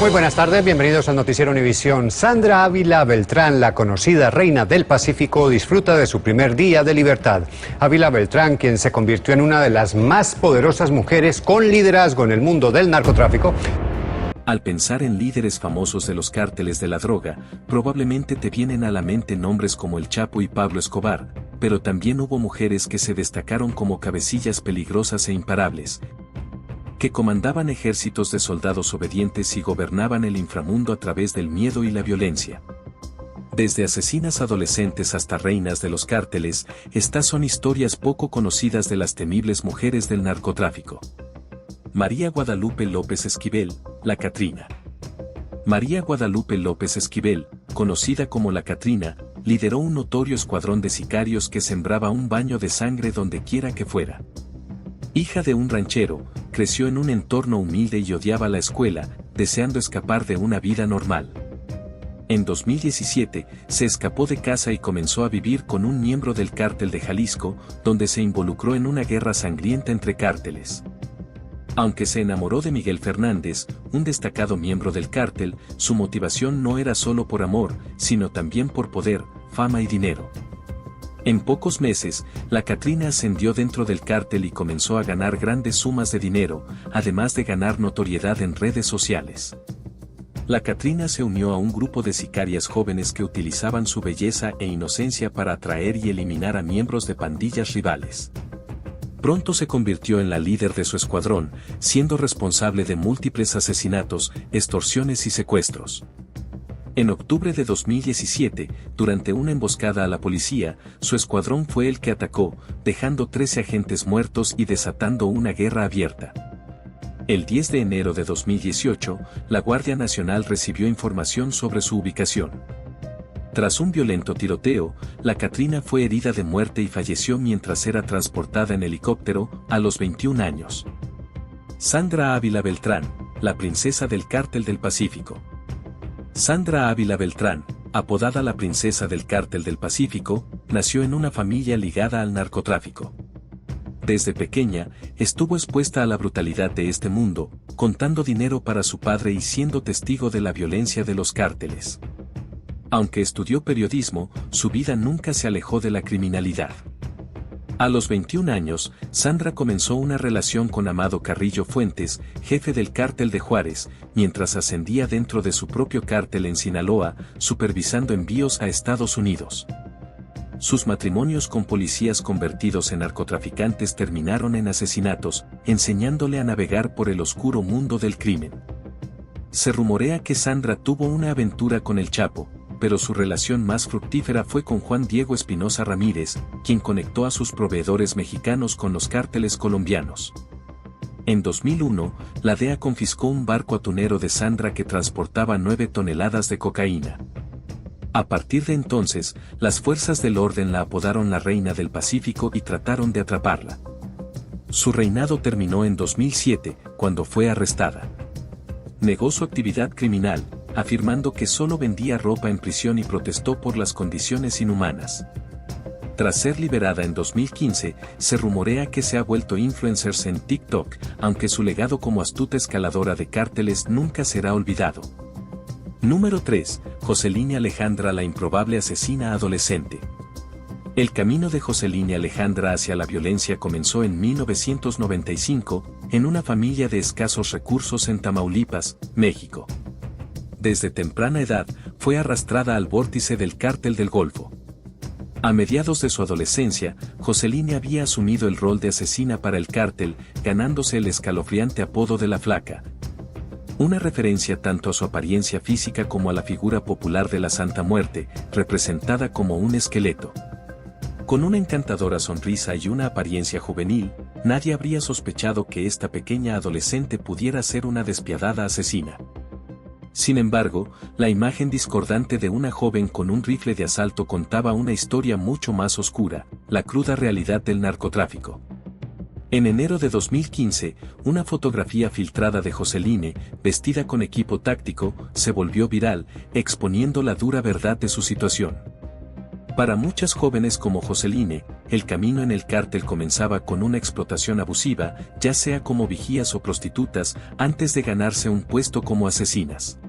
Muy buenas tardes, bienvenidos al Noticiero Univisión. Sandra Ávila Beltrán, la conocida reina del Pacífico, disfruta de su primer día de libertad. Ávila Beltrán, quien se convirtió en una de las más poderosas mujeres con liderazgo en el mundo del narcotráfico. Al pensar en líderes famosos de los cárteles de la droga, probablemente te vienen a la mente nombres como El Chapo y Pablo Escobar, pero también hubo mujeres que se destacaron como cabecillas peligrosas e imparables, que comandaban ejércitos de soldados obedientes y gobernaban el inframundo a través del miedo y la violencia. Desde asesinas adolescentes hasta reinas de los cárteles, estas son historias poco conocidas de las temibles mujeres del narcotráfico. María Guadalupe López Esquivel, la Catrina. María Guadalupe López Esquivel, conocida como la Catrina, lideró un notorio escuadrón de sicarios que sembraba un baño de sangre donde quiera que fuera. Hija de un ranchero, creció en un entorno humilde y odiaba la escuela, deseando escapar de una vida normal. En 2017, se escapó de casa y comenzó a vivir con un miembro del cártel de Jalisco, donde se involucró en una guerra sangrienta entre cárteles. Aunque se enamoró de Miguel Fernández, un destacado miembro del cártel, su motivación no era solo por amor, sino también por poder, fama y dinero. En pocos meses, la Catrina ascendió dentro del cártel y comenzó a ganar grandes sumas de dinero, además de ganar notoriedad en redes sociales. La Catrina se unió a un grupo de sicarias jóvenes que utilizaban su belleza e inocencia para atraer y eliminar a miembros de pandillas rivales. Pronto se convirtió en la líder de su escuadrón, siendo responsable de múltiples asesinatos, extorsiones y secuestros. En octubre de 2017, durante una emboscada a la policía, su escuadrón fue el que atacó, dejando 13 agentes muertos y desatando una guerra abierta. El 10 de enero de 2018, la Guardia Nacional recibió información sobre su ubicación. Tras un violento tiroteo, la Catrina fue herida de muerte y falleció mientras era transportada en helicóptero, a los 21 años. Sandra Ávila Beltrán, la princesa del Cártel del Pacífico. Sandra Ávila Beltrán, apodada la princesa del Cártel del Pacífico, nació en una familia ligada al narcotráfico. Desde pequeña, estuvo expuesta a la brutalidad de este mundo, contando dinero para su padre y siendo testigo de la violencia de los cárteles. Aunque estudió periodismo, su vida nunca se alejó de la criminalidad. A los 21 años, Sandra comenzó una relación con Amado Carrillo Fuentes, jefe del Cártel de Juárez, mientras ascendía dentro de su propio cártel en Sinaloa, supervisando envíos a Estados Unidos. Sus matrimonios con policías convertidos en narcotraficantes terminaron en asesinatos, enseñándole a navegar por el oscuro mundo del crimen. Se rumorea que Sandra tuvo una aventura con el Chapo, pero su relación más fructífera fue con Juan Diego Espinosa Ramírez, quien conectó a sus proveedores mexicanos con los cárteles colombianos. En 2001, la DEA confiscó un barco atunero de Sandra que transportaba 9 toneladas de cocaína. A partir de entonces, las fuerzas del orden la apodaron la Reina del Pacífico y trataron de atraparla. Su reinado terminó en 2007, cuando fue arrestada. Negó su actividad criminal, afirmando que solo vendía ropa en prisión y protestó por las condiciones inhumanas. Tras ser liberada en 2015, se rumorea que se ha vuelto influencer en TikTok, aunque su legado como astuta escaladora de cárteles nunca será olvidado. Número 3. Joselina Alejandra, la improbable asesina adolescente. El camino de Joselina Alejandra hacia la violencia comenzó en 1995, en una familia de escasos recursos en Tamaulipas, México. Desde temprana edad, fue arrastrada al vórtice del Cártel del Golfo. A mediados de su adolescencia, Joselina había asumido el rol de asesina para el cártel, ganándose el escalofriante apodo de la Flaca. Una referencia tanto a su apariencia física como a la figura popular de la Santa Muerte, representada como un esqueleto. Con una encantadora sonrisa y una apariencia juvenil, nadie habría sospechado que esta pequeña adolescente pudiera ser una despiadada asesina. Sin embargo, la imagen discordante de una joven con un rifle de asalto contaba una historia mucho más oscura, la cruda realidad del narcotráfico. En enero de 2015, una fotografía filtrada de Joseline, vestida con equipo táctico, se volvió viral, exponiendo la dura verdad de su situación. Para muchas jóvenes como Joseline, el camino en el cártel comenzaba con una explotación abusiva, ya sea como vigías o prostitutas, antes de ganarse un puesto como asesinas.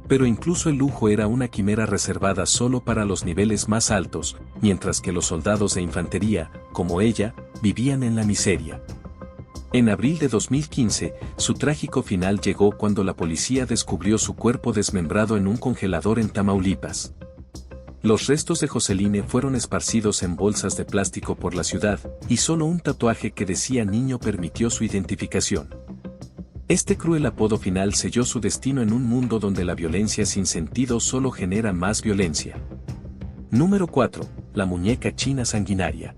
Pero incluso el lujo era una quimera reservada solo para los niveles más altos, mientras que los soldados de infantería, como ella, vivían en la miseria. En abril de 2015, su trágico final llegó cuando la policía descubrió su cuerpo desmembrado en un congelador en Tamaulipas. Los restos de Joseline fueron esparcidos en bolsas de plástico por la ciudad, y solo un tatuaje que decía niño permitió su identificación. Este cruel apodo final selló su destino en un mundo donde la violencia sin sentido solo genera más violencia. Número 4. La muñeca china sanguinaria.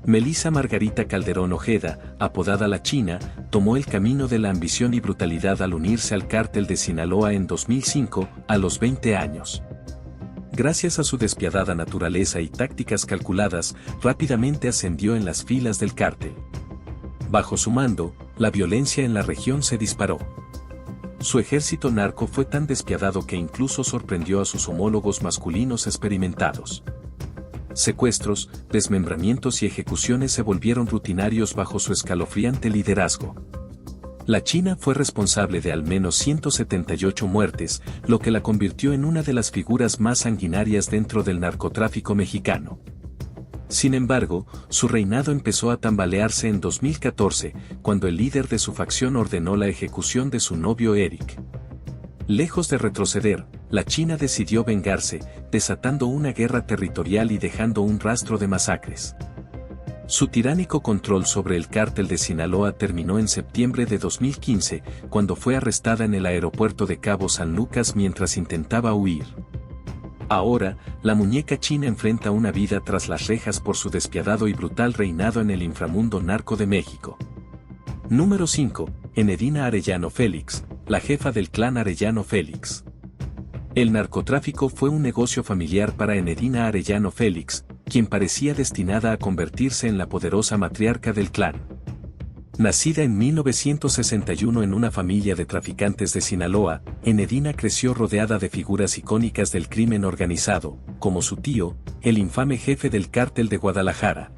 Melissa Margarita Calderón Ojeda, apodada La China, tomó el camino de la ambición y brutalidad al unirse al cártel de Sinaloa en 2005, a los 20 años. Gracias a su despiadada naturaleza y tácticas calculadas, rápidamente ascendió en las filas del cártel. Bajo su mando, la violencia en la región se disparó. Su ejército narco fue tan despiadado que incluso sorprendió a sus homólogos masculinos experimentados. Secuestros, desmembramientos y ejecuciones se volvieron rutinarios bajo su escalofriante liderazgo. La China fue responsable de al menos 178 muertes, lo que la convirtió en una de las figuras más sanguinarias dentro del narcotráfico mexicano. Sin embargo, su reinado empezó a tambalearse en 2014, cuando el líder de su facción ordenó la ejecución de su novio Eric. Lejos de retroceder, la China decidió vengarse, desatando una guerra territorial y dejando un rastro de masacres. Su tiránico control sobre el cártel de Sinaloa terminó en septiembre de 2015, cuando fue arrestada en el aeropuerto de Cabo San Lucas mientras intentaba huir. Ahora, la muñeca china enfrenta una vida tras las rejas por su despiadado y brutal reinado en el inframundo narco de México. Número 5. Enedina Arellano Félix, la jefa del clan Arellano Félix. El narcotráfico fue un negocio familiar para Enedina Arellano Félix, quien parecía destinada a convertirse en la poderosa matriarca del clan. Nacida en 1961 en una familia de traficantes de Sinaloa, Enedina creció rodeada de figuras icónicas del crimen organizado, como su tío, el infame jefe del cártel de Guadalajara,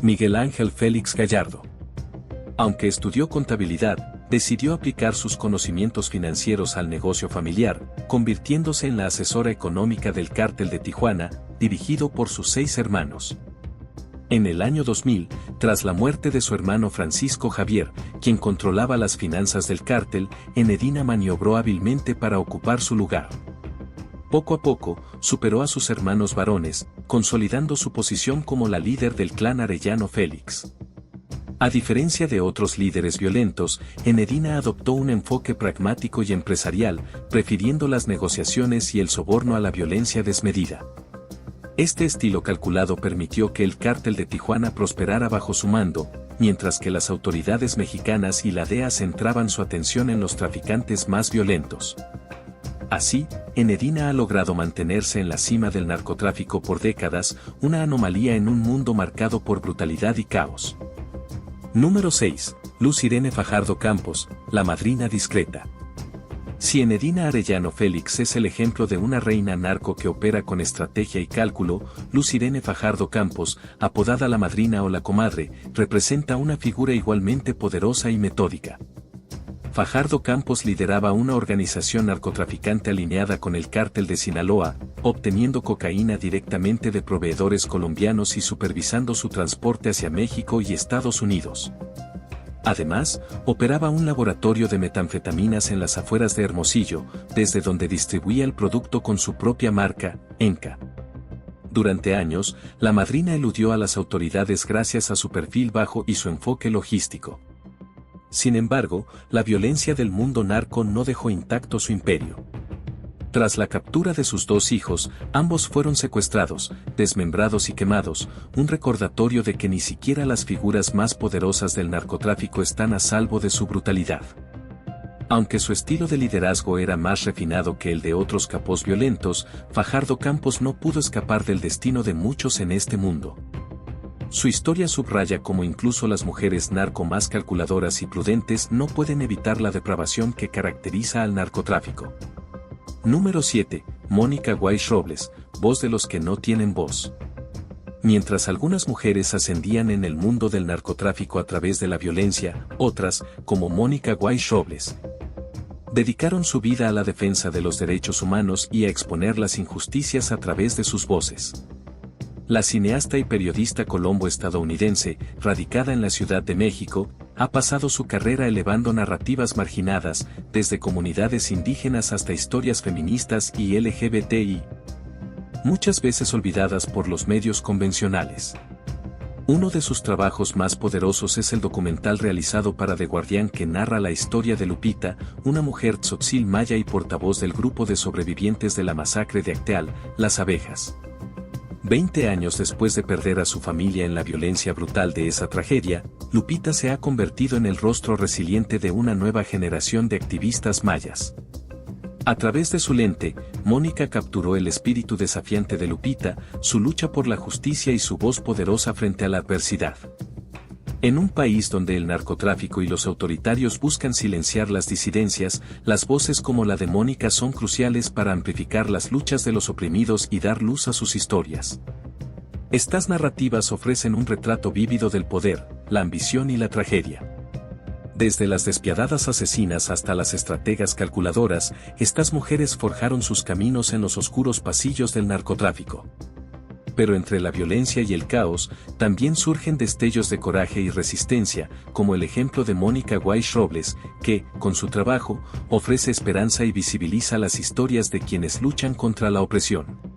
Miguel Ángel Félix Gallardo. Aunque estudió contabilidad, decidió aplicar sus conocimientos financieros al negocio familiar, convirtiéndose en la asesora económica del cártel de Tijuana, dirigido por sus 6 hermanos. En el año 2000, tras la muerte de su hermano Francisco Javier, quien controlaba las finanzas del cártel, Enedina maniobró hábilmente para ocupar su lugar. Poco a poco, superó a sus hermanos varones, consolidando su posición como la líder del clan Arellano Félix. A diferencia de otros líderes violentos, Enedina adoptó un enfoque pragmático y empresarial, prefiriendo las negociaciones y el soborno a la violencia desmedida. Este estilo calculado permitió que el cártel de Tijuana prosperara bajo su mando, mientras que las autoridades mexicanas y la DEA centraban su atención en los traficantes más violentos. Así, Enedina ha logrado mantenerse en la cima del narcotráfico por décadas, una anomalía en un mundo marcado por brutalidad y caos. Número 6. Luz Irene Fajardo Campos, la madrina discreta. Si Enedina Arellano Félix es el ejemplo de una reina narco que opera con estrategia y cálculo, Luz Irene Fajardo Campos, apodada la madrina o la comadre, representa una figura igualmente poderosa y metódica. Fajardo Campos lideraba una organización narcotraficante alineada con el cártel de Sinaloa, obteniendo cocaína directamente de proveedores colombianos y supervisando su transporte hacia México y Estados Unidos. Además, operaba un laboratorio de metanfetaminas en las afueras de Hermosillo, desde donde distribuía el producto con su propia marca, Enca. Durante años, la madrina eludió a las autoridades gracias a su perfil bajo y su enfoque logístico. Sin embargo, la violencia del mundo narco no dejó intacto su imperio. Tras la captura de sus 2 hijos, ambos fueron secuestrados, desmembrados y quemados, un recordatorio de que ni siquiera las figuras más poderosas del narcotráfico están a salvo de su brutalidad. Aunque su estilo de liderazgo era más refinado que el de otros capos violentos, Fajardo Campos no pudo escapar del destino de muchos en este mundo. Su historia subraya cómo incluso las mujeres narco más calculadoras y prudentes no pueden evitar la depravación que caracteriza al narcotráfico. Número 7. Mónica Weiss Robles, voz de los que no tienen voz. Mientras algunas mujeres ascendían en el mundo del narcotráfico a través de la violencia, otras, como Mónica Weiss Robles, dedicaron su vida a la defensa de los derechos humanos y a exponer las injusticias a través de sus voces. La cineasta y periodista colombo-estadounidense, radicada en la Ciudad de México, ha pasado su carrera elevando narrativas marginadas, desde comunidades indígenas hasta historias feministas y LGBTI, muchas veces olvidadas por los medios convencionales. Uno de sus trabajos más poderosos es el documental realizado para The Guardian que narra la historia de Lupita, una mujer tzotzil maya y portavoz del grupo de sobrevivientes de la masacre de Acteal, Las Abejas. 20 años después de perder a su familia en la violencia brutal de esa tragedia, Lupita se ha convertido en el rostro resiliente de una nueva generación de activistas mayas. A través de su lente, Mónica capturó el espíritu desafiante de Lupita, su lucha por la justicia y su voz poderosa frente a la adversidad. En un país donde el narcotráfico y los autoritarios buscan silenciar las disidencias, las voces como la de Mónica son cruciales para amplificar las luchas de los oprimidos y dar luz a sus historias. Estas narrativas ofrecen un retrato vívido del poder, la ambición y la tragedia. Desde las despiadadas asesinas hasta las estrategas calculadoras, estas mujeres forjaron sus caminos en los oscuros pasillos del narcotráfico. Pero entre la violencia y el caos, también surgen destellos de coraje y resistencia, como el ejemplo de Mónica Weiss Robles, que, con su trabajo, ofrece esperanza y visibiliza las historias de quienes luchan contra la opresión.